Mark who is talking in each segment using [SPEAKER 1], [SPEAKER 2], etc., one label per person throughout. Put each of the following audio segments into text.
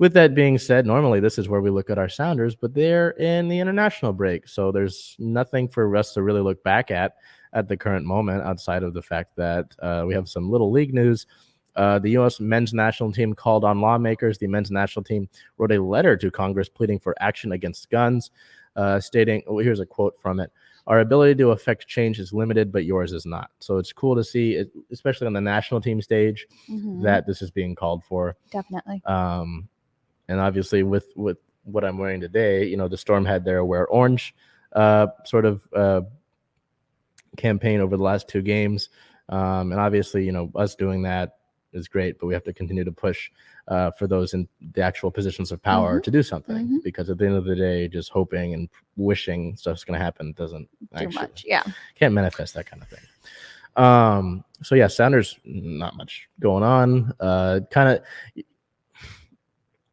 [SPEAKER 1] with that being said, normally this is where we look at our Sounders, but they're in the international break. So there's nothing for us to really look back at the current moment outside of the fact that we have some little league news. The U.S. men's national team called on lawmakers. The men's national team wrote a letter to Congress pleading for action against guns, stating, here's a quote from it: "Our ability to affect change is limited, but yours is not." So it's cool to see, especially on the national team stage, that this is being called for.
[SPEAKER 2] Definitely.
[SPEAKER 1] And obviously with what I'm wearing today, the Storm had their Wear Orange sort of campaign over the last 2 games. And obviously, us doing that is great, but we have to continue to push for those in the actual positions of power to do something, because at the end of the day, just hoping and wishing stuff's going to happen doesn't actually
[SPEAKER 2] much. Yeah.
[SPEAKER 1] Can't manifest that kind of thing. So yeah, Sounders, not much going on.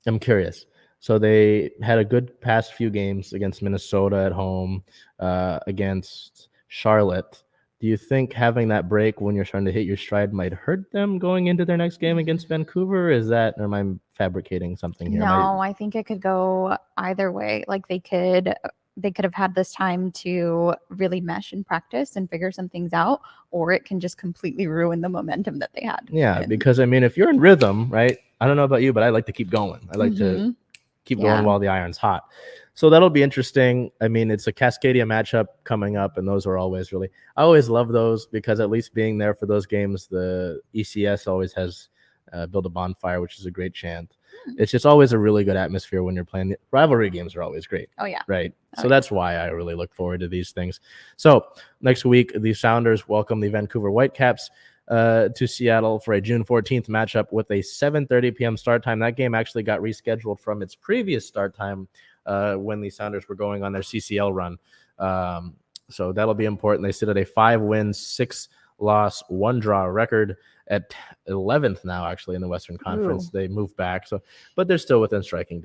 [SPEAKER 1] I'm curious. So they had a good past few games against Minnesota at home, against Charlotte. Do you think having that break when you're starting to hit your stride might hurt them going into their next game against Vancouver? Or am I fabricating something here?
[SPEAKER 2] No, I think it could go either way. Like they could have had this time to really mesh and practice and figure some things out, or it can just completely ruin the momentum that they had.
[SPEAKER 1] Yeah, because if you're in rhythm, right? I don't know about you, but I like to keep going. I like to keep going while the iron's hot. So that'll be interesting. It's a Cascadia matchup coming up, and those are always I always love those, because at least being there for those games, the ECS always has Build a Bonfire, which is a great chant. It's just always a really good atmosphere when you're playing. Rivalry games are always great.
[SPEAKER 2] Oh, yeah.
[SPEAKER 1] Right. So that's why I really look forward to these things. So next week, the Sounders welcome the Vancouver Whitecaps to Seattle for a June 14th matchup with a 7:30 p.m. start time. That game actually got rescheduled from its previous start time when the Sounders were going on their CCL run. So that'll be important. They sit at a 5-win, 6-loss, 1-draw record at 11th now, actually, in the Western Conference. They moved back, but they're still within striking